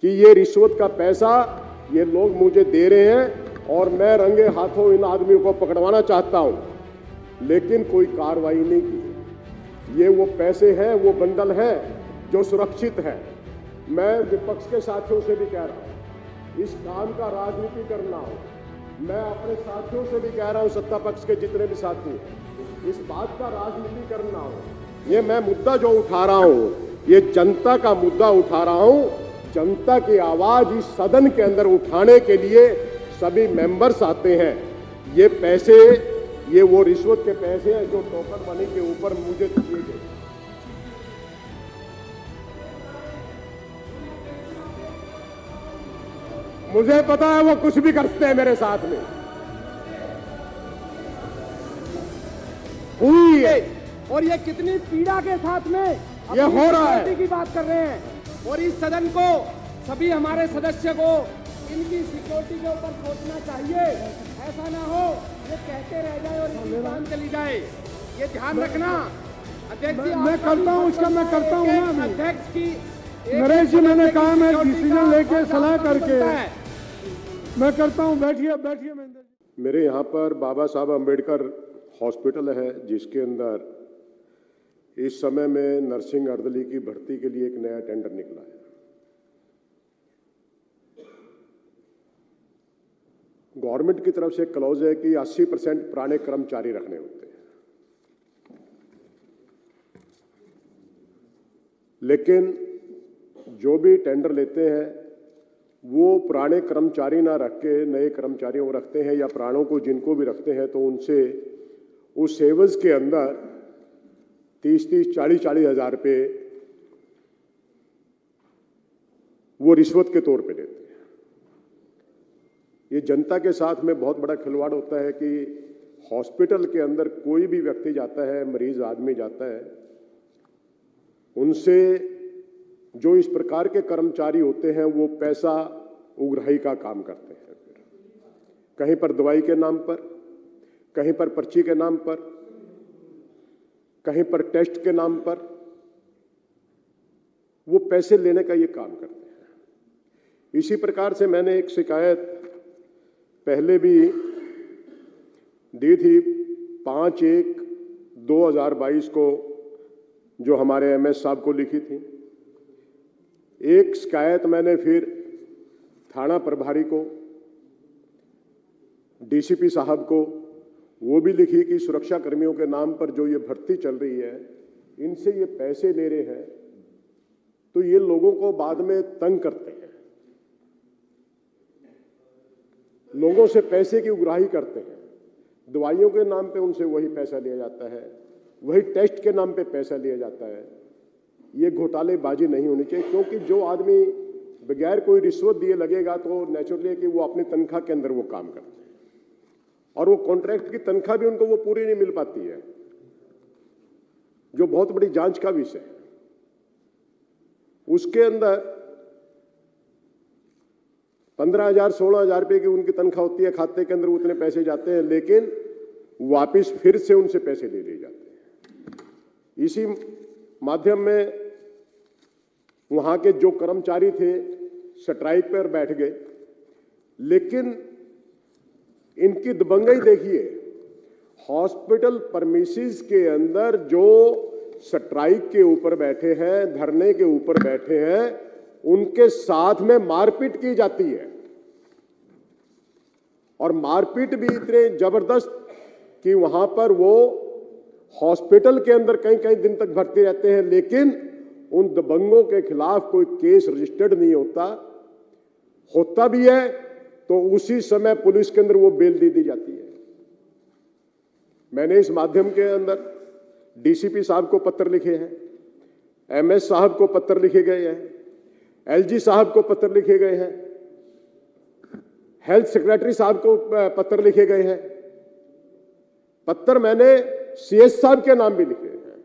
कि ये रिश्वत का पैसा ये लोग मुझे दे रहे हैं और मैं रंगे हाथों इन आदमियों को पकड़वाना चाहता हूं, लेकिन कोई कार्रवाई नहीं की। ये वो पैसे हैं, वो बंडल है जो सुरक्षित है। मैं विपक्ष के साथियों से भी कह रहा हूं, इस काम का राजनीति करना हो। मैं अपने साथियों से भी कह रहा हूं, सत्ता पक्ष के जितने भी साथी हैं, इस बात का राजनीति करना हो। ये मैं मुद्दा जो उठा रहा हूं, ये जनता का मुद्दा उठा रहा हूं। जनता की आवाज इस सदन के अंदर उठाने के लिए सभी मेंबर्स आते हैं। ये पैसे, ये वो रिश्वत के पैसे हैं जो टोकन मनी के ऊपर मुझे दिए गए। मुझे पता है वो कुछ भी करते हैं मेरे साथ में। हुई है और ये कितनी पीड़ा के साथ में ये हो रहा है की बात कर रहे हैं। और इस सदन को, सभी हमारे सदस्य को इनकी सिक्योरिटी के ऊपर सोचना चाहिए। ऐसा ना हो ये कहते रह जाए और इनकी जान चली जाए। ये ध्यान रखना अध्यक्ष जी। मैं करता हूँ, उसका मैं करता हूँ ना। अध्यक्ष की नरेश जी, मैंने कहा मैं डिसीजन लेके सलाह करके मैं करता हूँ। बैठिए बैठिए महेंद्र जी। मेरे यहाँ पर बाबा साहब अम्बेडकर हॉस्पिटल है, जिसके अंदर इस समय में नर्सिंग अर्दली की भर्ती के लिए एक नया टेंडर निकला है। गवर्नमेंट की तरफ से क्लॉज है कि 80% पुराने कर्मचारी रखने होते हैं, लेकिन जो भी टेंडर लेते हैं वो पुराने कर्मचारी ना रख के नए कर्मचारियों को रखते हैं, या पुरानों को जिनको भी रखते हैं तो उनसे उस एवज के अंदर 30-30, 40-40 हज़ार रुपये वो रिश्वत के तौर पे लेते हैं। ये जनता के साथ में बहुत बड़ा खिलवाड़ होता है कि हॉस्पिटल के अंदर कोई भी व्यक्ति जाता है, मरीज आदमी जाता है, उनसे जो इस प्रकार के कर्मचारी होते हैं वो पैसा उगराही का काम करते हैं। कहीं पर दवाई के नाम पर, कहीं पर पर्ची के नाम पर, कहीं पर टेस्ट के नाम पर वो पैसे लेने का ये काम करते हैं। इसी प्रकार से मैंने एक शिकायत पहले भी दी थी 5/1/2022 को, जो हमारे एमएस साहब को लिखी थी। एक शिकायत मैंने फिर थाना प्रभारी को, डीसीपी साहब को वो भी लिखी कि सुरक्षा कर्मियों के नाम पर जो ये भर्ती चल रही है, इनसे ये पैसे ले रहे हैं तो ये लोगों को बाद में तंग करते हैं, लोगों से पैसे की उगराही करते हैं। दवाइयों के नाम पे उनसे वही पैसा लिया जाता है, वही टेस्ट के नाम पे पैसा लिया जाता है। ये घोटालेबाजी नहीं होनी चाहिए, क्योंकि जो आदमी बगैर कोई रिश्वत दिए लगेगा तो नेचुरली है कि वो अपनी तनख्वाह के अंदर वो काम करते हैं, और वो कॉन्ट्रैक्ट की तनख्वाह भी उनको वो पूरी नहीं मिल पाती है, जो बहुत बड़ी जांच का विषय है। उसके अंदर 15,000 16,000 रुपए की उनकी तनख्वाह होती है, खाते के अंदर उतने पैसे जाते हैं, लेकिन वापिस फिर से उनसे पैसे ले लिए जाते हैं। इसी माध्यम में वहां के जो कर्मचारी थे स्ट्राइक पर बैठ गए, लेकिन इनकी दबंगई देखिए। हॉस्पिटल परमिसेस के अंदर जो स्ट्राइक के ऊपर बैठे हैं, धरने के ऊपर बैठे हैं, उनके साथ में मारपीट की जाती है, और मारपीट भी इतने जबरदस्त कि वहां पर वो हॉस्पिटल के अंदर कई कई दिन तक भर्ती रहते हैं, लेकिन उन दबंगों के खिलाफ कोई केस रजिस्टर्ड नहीं होता भी है तो उसी समय पुलिस के अंदर वो बेल दे दी जाती है। मैंने इस माध्यम के अंदर डीसीपी साहब को पत्र लिखे हैं, एमएस साहब को पत्र लिखे गए हैं, एलजी साहब को पत्र लिखे गए हैं, हेल्थ सेक्रेटरी साहब को पत्र लिखे गए हैं। पत्र मैंने सीएस साहब के नाम भी लिखे हैं,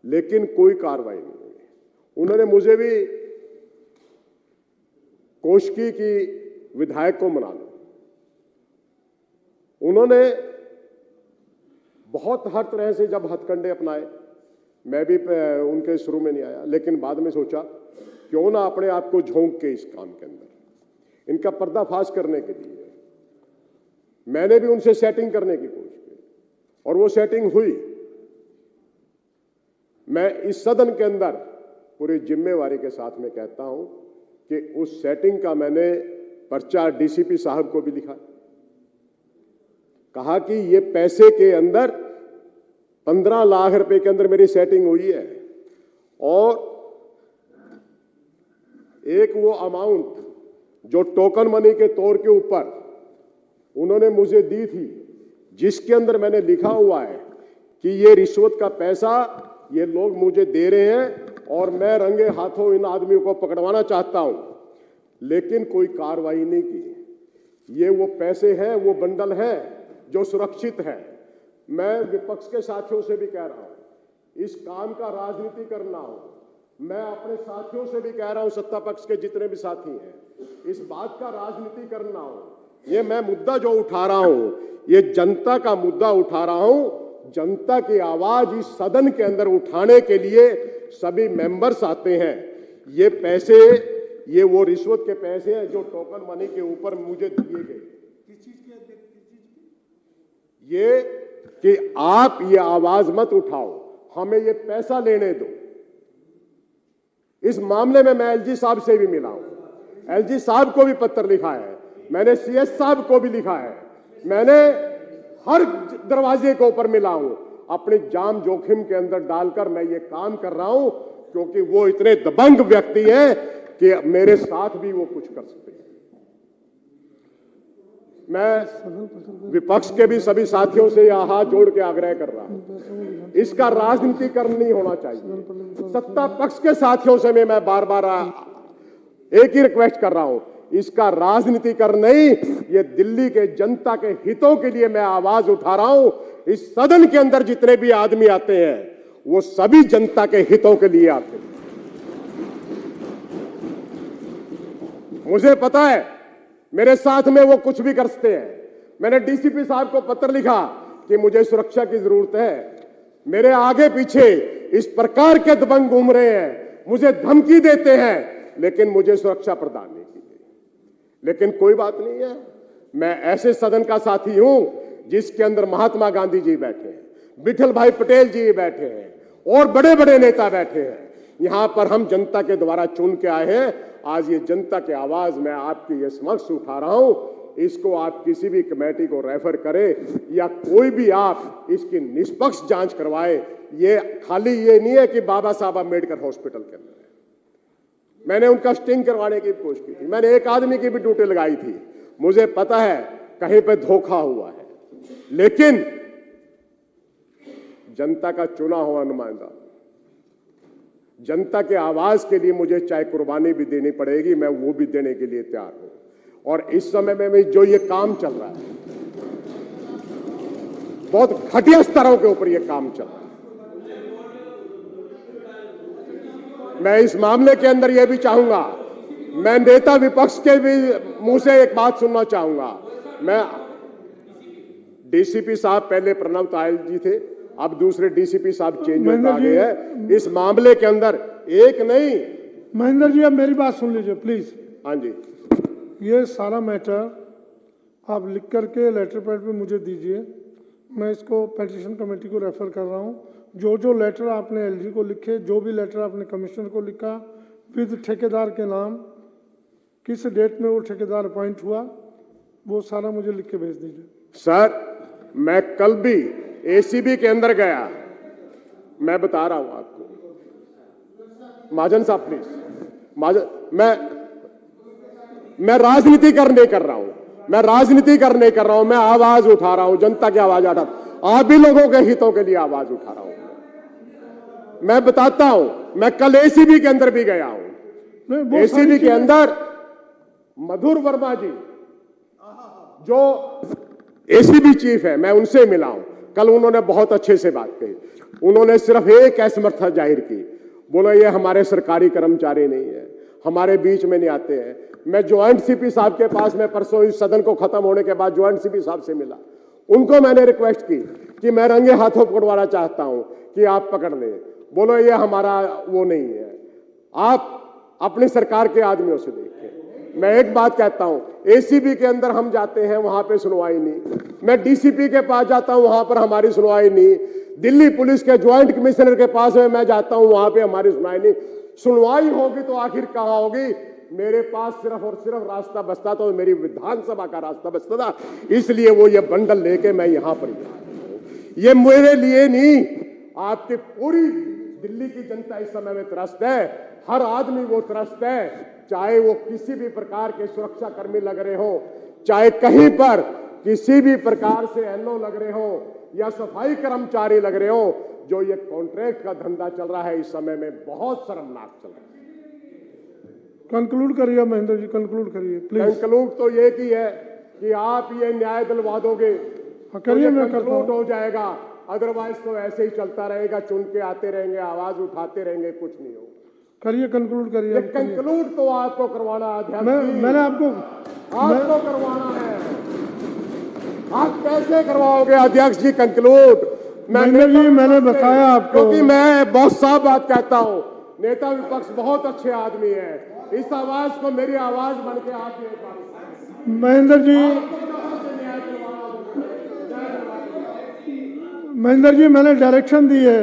लेकिन कोई कार्रवाई नहीं हुई। उन्होंने मुझे भी कोशकी की विधायक को मना लो, उन्होंने बहुत हर तरह से जब हथकंडे अपनाए, मैं भी उनके शुरू में नहीं आया, लेकिन बाद में सोचा क्यों ना अपने आप को झोंक के इस काम के अंदर इनका पर्दाफाश करने के लिए मैंने भी उनसे सेटिंग करने की कोशिश की और वो सेटिंग हुई। मैं इस सदन के अंदर पूरी जिम्मेवारी के साथ में कहता हूं कि उस सेटिंग का मैंने पर्चा डीसीपी साहब को भी लिखा, कहा कि ये पैसे के अंदर 15 लाख रुपए के अंदर मेरी सेटिंग हुई है और एक वो अमाउंट जो टोकन मनी के तौर के ऊपर उन्होंने मुझे दी थी, जिसके अंदर मैंने लिखा हुआ है कि ये रिश्वत का पैसा ये लोग मुझे दे रहे हैं और मैं रंगे हाथों इन आदमियों को पकड़वाना चाहता हूं, लेकिन कोई कार्रवाई नहीं की। ये वो पैसे हैं, वो बंडल है जो सुरक्षित है। मैं विपक्ष के साथियों से भी कह रहा हूं, इस काम का राजनीति करना हो, मैं अपने साथियों से भी कह रहा हूं, सत्ता पक्ष के जितने भी साथी हैं, इस बात का राजनीति करना हो। ये मैं मुद्दा जो उठा रहा हूं, ये जनता का मुद्दा उठा रहा हूं। जनता की आवाज इस सदन के अंदर उठाने के लिए सभी मेंबर्स आते हैं। ये पैसे, ये वो रिश्वत के पैसे हैं जो टोकन मनी के ऊपर मुझे दिए गए। ये कि आप ये आवाज मत उठाओ, हमें ये पैसा लेने दो। इस मामले में मैं एलजी साहब से भी मिला हूं, एलजी साहब को भी पत्र लिखा है, मैंने सीएस साहब को भी लिखा है, मैंने हर दरवाजे के ऊपर मिला हूं। अपनी जान जोखिम के अंदर डालकर मैं ये काम कर रहा हूं, क्योंकि वो इतने दबंग व्यक्ति हैं कि मेरे साथ भी वो कुछ कर सकते हैं। मैं विपक्ष के भी सभी साथियों से यह हाथ जोड़ के आग्रह कर रहा हूं, इसका राजनीतिकरण नहीं होना चाहिए। सत्ता पक्ष के साथियों से मैं बार बार एक ही रिक्वेस्ट कर रहा हूं, इसका राजनीतिकरण नहीं, ये दिल्ली के जनता के हितों के लिए मैं आवाज उठा रहा हूं। इस सदन के अंदर जितने भी आदमी आते हैं वो सभी जनता के हितों के लिए आते हैं। मुझे पता है मेरे साथ में वो कुछ भी कर सकते हैं। मैंने डीसीपी साहब को पत्र लिखा कि मुझे सुरक्षा की जरूरत है, मेरे आगे पीछे इस प्रकार के दबंग घूम रहे हैं, मुझे धमकी देते हैं, लेकिन मुझे सुरक्षा प्रदान नहीं की गई। लेकिन कोई बात नहीं है, मैं ऐसे सदन का साथी हूं जिसके अंदर महात्मा गांधी जी बैठे हैं, विठल भाई पटेल जी बैठे हैं और बड़े बड़े नेता बैठे हैं। यहां पर हम जनता के द्वारा चुन के आए हैं। आज ये जनता की आवाज मैं आपके ये समक्ष उठा रहा हूं। इसको आप किसी भी कमेटी को रेफर करें या कोई भी आप इसकी निष्पक्ष जांच करवाए। ये खाली ये नहीं है कि बाबा साहब अम्बेडकर हॉस्पिटल के अंदर है। मैंने उनका स्टिंग करवाने की कोशिश की थी, मैंने एक आदमी की भी ड्यूटी लगाई थी। मुझे पता है कहीं पे धोखा हुआ है, लेकिन जनता का चुना हुआ नुमाइंदा, जनता के आवाज के लिए मुझे चाहे कुर्बानी भी देनी पड़ेगी, मैं वो भी देने के लिए तैयार हूं। और इस समय में भी जो ये काम चल रहा है, बहुत घटिया स्तरों के ऊपर ये काम चल रहा है। मैं इस मामले के अंदर यह भी चाहूंगा, मैं नेता विपक्ष के भी मुंह से एक बात सुनना चाहूंगा। मैं डीसीपी साहब पहले प्रणव तायल जी थे, अब दूसरे डीसीपी साहब चेंज होते आ गए हैं। इस मामले के अंदर एक नहीं। महेंद्र जी, अब मेरी बात सुन लीजिए प्लीज। हाँ जी, ये सारा मैटर आप लिख करके लेटर पैड पे मुझे दीजिए, मैं इसको पेटिशन कमेटी को रेफर कर रहा हूँ। जो जो लेटर आपने एलजी को लिखे, जो भी लेटर आपने कमिश्नर को लिखा, विद ठेकेदार के नाम, किस डेट में वो ठेकेदार अपॉइंट हुआ, वो सारा मुझे लिख के भेज दीजिए। सर, मैं कल भी एसीबी के अंदर गया, मैं बता रहा हूं आपको। महाजन साहब प्लीज, महाजन, मैं राजनीति करने कर रहा हूं, मैं राजनीति करने कर रहा हूं, मैं आवाज उठा रहा हूं, जनता की आवाज उठा, आप भी लोगों के हितों के लिए आवाज उठा रहा हूं। मैं बताता हूं, मैं कल एसीबी के अंदर भी गया हूं। एसीबी के अंदर मधुर वर्मा जी जो एसीबी चीफ है, मैं उनसे मिला हूं। कल उन्होंने बहुत अच्छे से बात कही। उन्होंने सिर्फ एक असमर्थता जाहिर की, बोला ये हमारे सरकारी कर्मचारी नहीं है, हमारे बीच में नहीं आते हैं। मैं ज्वाइंट सीपी साहब के पास में परसों इस सदन को खत्म होने के बाद ज्वाइंट सीपी साहब से मिला, उनको मैंने रिक्वेस्ट की कि मैं रंगे हाथों पकड़वाना चाहता हूं कि आप पकड़ लें। बोलो ये हमारा वो नहीं है, आप अपनी सरकार के आदमियों से देखें। मैं एक बात कहता हूं, एसीबी के अंदर हम जाते हैं, वहां पे सुनवाई नहीं। मैं डीसीपी के पास जाता हूं, वहां पर हमारी सुनवाई नहीं। दिल्ली पुलिस के ज्वाइंट कमिश्नर के पास में मैं जाता हूं, वहां पे हमारी सुनवाई नहीं। सुनवाई होगी तो आखिर कहां होगी? मेरे पास सिर्फ और सिर्फ रास्ता बचता तो मेरी विधानसभा का रास्ता बचता था, इसलिए वो ये बंडल लेके मैं यहां पर ये मेरे लिए नहीं, आपकी पूरी दिल्ली की जनता इस समय में त्रस्त है। हर आदमी वो त्रस्त है, चाहे वो किसी भी प्रकार के सुरक्षा कर्मी लग रहे हो, चाहे कहीं पर किसी भी प्रकार से एनओ लग रहे हो या सफाई कर्मचारी लग रहे हो। जो ये कॉन्ट्रैक्ट का धंधा चल रहा है इस समय में बहुत शर्मनाक चल रहा है। कंक्लूड करिए महेंद्र जी, कंक्लूड करिए प्लीज। कंक्लूड तो ये की है कि आप ये न्याय दिलवा दोगे करिए, मैं करता कंक्लूड हूं। हो जाएगा, अदरवाइज तो ऐसे ही चलता रहेगा, चुन के आते रहेंगे, आवाज उठाते रहेंगे, कुछ नहीं होगा। करिए, कंक्लूड करिए। ये कंक्लूड तो आपको करवाना अध्यक्ष जी, मैंने आपको करवाना है। आप कैसे करवाओगे अध्यक्ष जी कंक्लूड? महेंद्र जी, मैंने बताया आपको, क्योंकि मैं बहुत साफ बात कहता हूं, नेता विपक्ष बहुत अच्छे आदमी है, इस आवाज को मेरी आवाज बन के आप ये महेंद्र जी, मैंने डायरेक्शन दी है